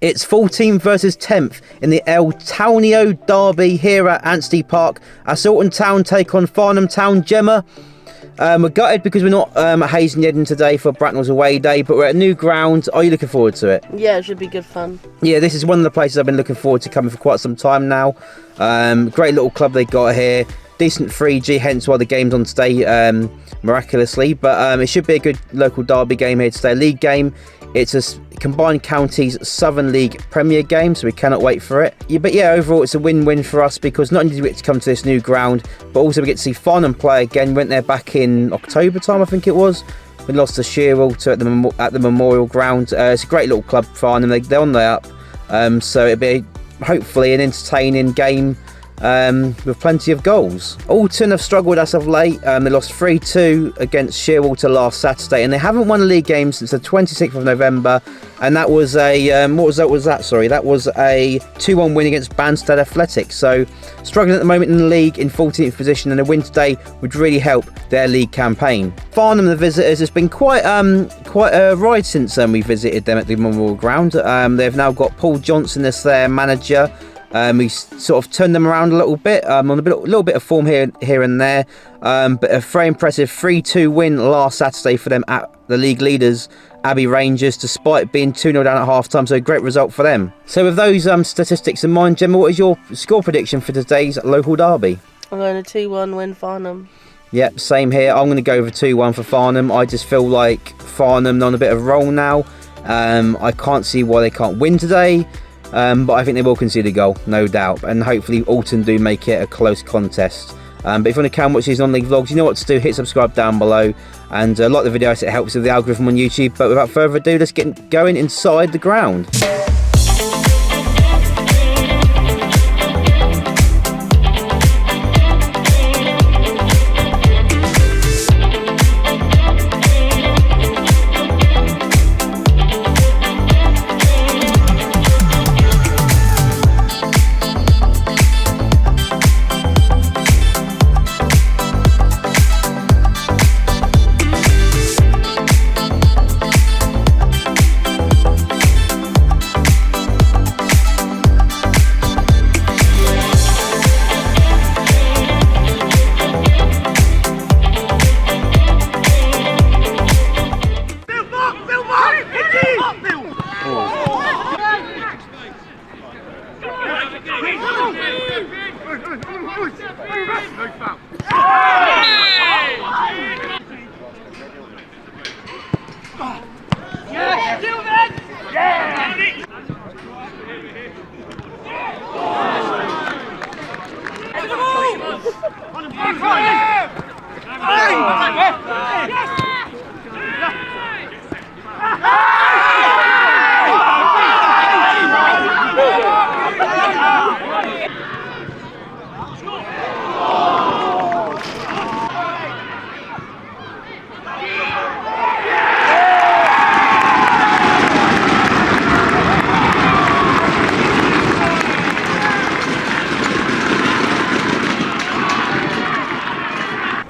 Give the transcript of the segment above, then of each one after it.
It's 14th versus 10th in the Townio derby here at Anstey Park. As Alton Town take on Farnham Town. Gemma, we're gutted because we're not at Hayes and Yedden today for Bracknell's away day, but we're at a new ground. Are you looking forward to it? Yeah, it should be good fun. Yeah, this is one of the places I've been looking forward to coming for quite some time now. Great little club they got here. Decent 3G, hence why the game's on today miraculously. But it should be a good local derby game here today. League game. It's a combined counties Southern League Premier game, so we cannot wait for it. Yeah, but yeah, overall it's a win-win for us because not only did we get to come to this new ground, but also we get to see Farnham play again. We went there back in October time, I think it was. We lost to Shearalter at the Memorial Ground. It's a great little club, Farnham. They're on the up, so it'll be hopefully an entertaining game with plenty of goals. Alton have struggled as of late. They lost 3-2 against Shearalter last Saturday, and they haven't won a league game since the 26th of November. And that was a what was that? Sorry, that was a 2-1 win against Banstead Athletics. So struggling at the moment in the league, in 14th position, and a win today would really help their league campaign. Farnham, the visitors, has been quite a ride since we visited them at the Memorial Ground. They've now got Paul Johnson as their manager. We sort of turned them around a little bit, on a little bit of form here and there, but a very impressive 3-2 win last Saturday for them at the league leaders, Abbey Rangers, despite being 2-0 down at half-time, so a great result for them. So with those statistics in mind, Gemma, what is your score prediction for today's local derby? I'm going to 2-1 win Farnham. Yep, same here. I'm going to go over 2-1 for Farnham. I just feel like Farnham are on a bit of a roll now. I can't see why they can't win today. But I think they will concede a goal, no doubt. And hopefully Alton do make it a close contest. But if you want to come watch these non-league vlogs, you know what to do. Hit subscribe down below. And like the video, it helps with the algorithm on YouTube. But without further ado, let's get going inside the ground.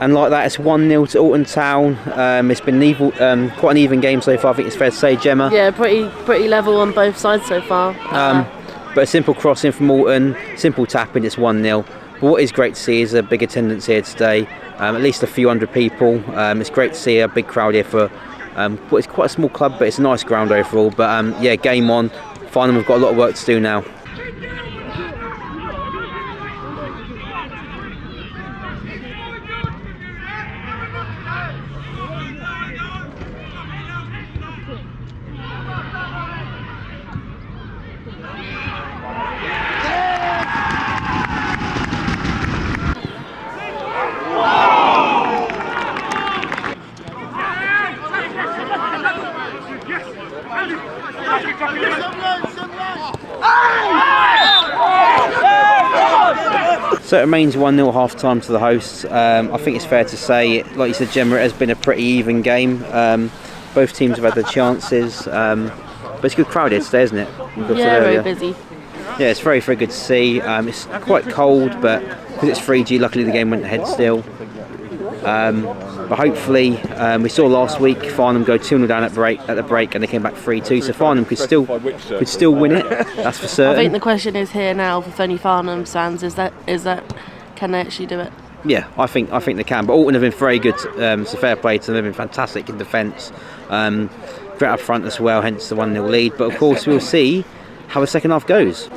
And like that, it's 1-0 to Alton Town. It's been quite an even game so far, I think it's fair to say, Gemma. Yeah, pretty level on both sides so far. But a simple crossing from Alton, simple tapping, it's 1-0. But what is great to see is a big attendance here today, at least a few hundred people. It's great to see a big crowd here for it's quite a small club, but it's a nice ground overall. But yeah, game on. Farnham have got a lot of work to do now. So it remains 1-0 half-time to the hosts. I think it's fair to say, like you said, Gemma, it has been a pretty even game. Both teams have had their chances, but it's a good crowd here today, isn't it? Yeah, very busy. Yeah, it's very, very good to see. It's quite cold, but because it's 3G, luckily the game went ahead still. But hopefully, we saw last week Farnham go 2-0 down at the break, and they came back 3-2. So Farnham could still win it. That's for certain. I think the question is here now for any Farnham fans: is that can they actually do it? Yeah, I think they can. But Alton have been very good. So fair play to them. They've been fantastic in defence. Great up front as well. Hence the 1-0 lead. But of course, we'll see how the second half goes.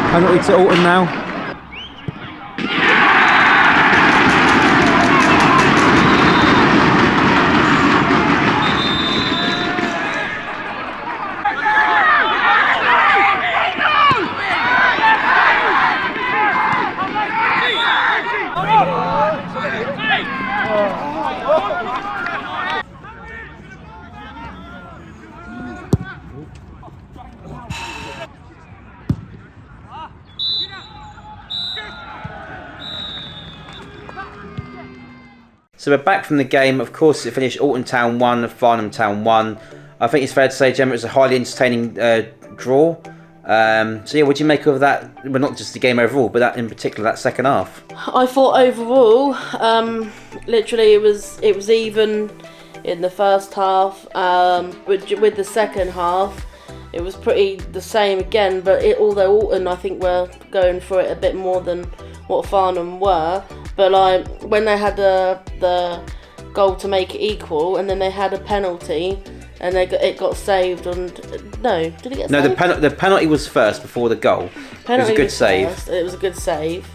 Penalty to Alton now. So we're back from the game. Of course, it finished Alton Town 1, Farnham Town 1. I think it's fair to say, Gemma, it was a highly entertaining draw. So yeah, what do you make of that? Well, not just the game overall, but that in particular, that second half. I thought overall, literally it was even in the first half. With the second half, it was pretty the same again. But although Alton, I think, were going for it a bit more than what Farnham were. But when they had the goal to make it equal, and then they had a penalty, and it got saved. And no, did it get saved? No, the penalty was first before the goal. It was a good save. It was a good save,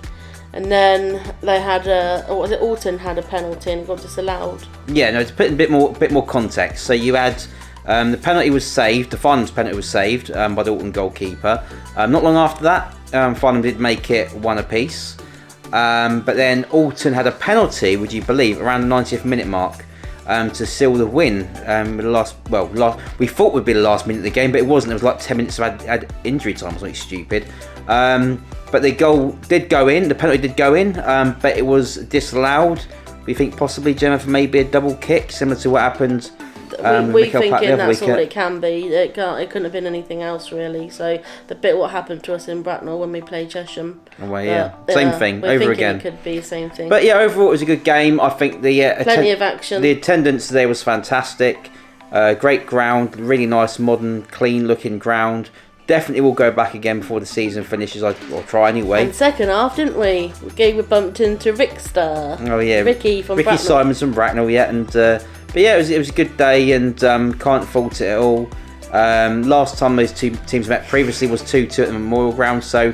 and then they had Alton had a penalty and it got disallowed. Yeah, no, to put in a bit more context. So you had the penalty was saved. The Farnham's penalty was saved by the Alton goalkeeper. Not long after that, Farnham did make it 1 apiece. But then Alton had a penalty, would you believe, around the 90th minute mark to seal the win. We thought would be the last minute of the game, but it wasn't. It was like 10 minutes of injury time or something stupid. But the goal did go in, the penalty did go in, but it was disallowed. We think possibly, Gemma, for maybe a double kick, similar to what happened. We thinking that's all it can be. It couldn't have been anything else really. So the bit what happened to us in Bracknell when we played Chesham. Well, yeah, same thing over again. It could be the same thing. But yeah, overall it was a good game. I think the plenty of action. The attendance today was fantastic. Great ground, really nice, modern, clean looking ground. Definitely will go back again before the season finishes. I'll try anyway. And second half, didn't we? We bumped into Rickster. Oh yeah, Ricky Bracknell. Simons from Bracknell, yeah, and. But yeah, it was a good day, and can't fault it at all. Last time those two teams met previously was 2-2 at the Memorial Ground, so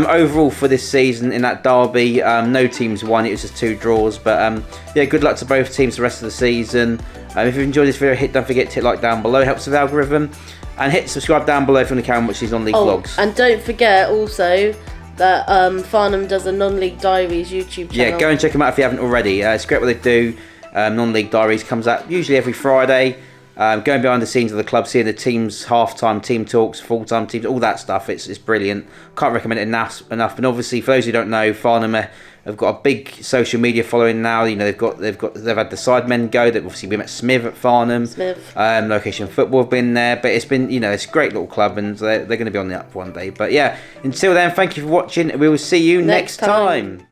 overall for this season in that derby, no teams won. It was just 2 draws. But yeah, good luck to both teams the rest of the season. If you've enjoyed this video, don't forget to hit like down below. It helps with the algorithm, and hit subscribe down below if you want to carry on watching these non-league vlogs. And don't forget also that Farnham does a non-league diaries YouTube channel. Yeah, go and check them out if you haven't already. It's great what they do. Non-league diaries comes out usually every Friday. Going behind the scenes of the club, seeing the teams, half-time team talks, full-time teams, all that stuff. It's brilliant. Can't recommend it enough. And obviously, for those who don't know, Farnham have got a big social media following now. You know, they've had the sidemen go. They've obviously been at Smith at Farnham. Location Football have been there, but it's been, you know, it's a great little club, and they're going to be on the up one day. But yeah, until then, thank you for watching. We will see you next time.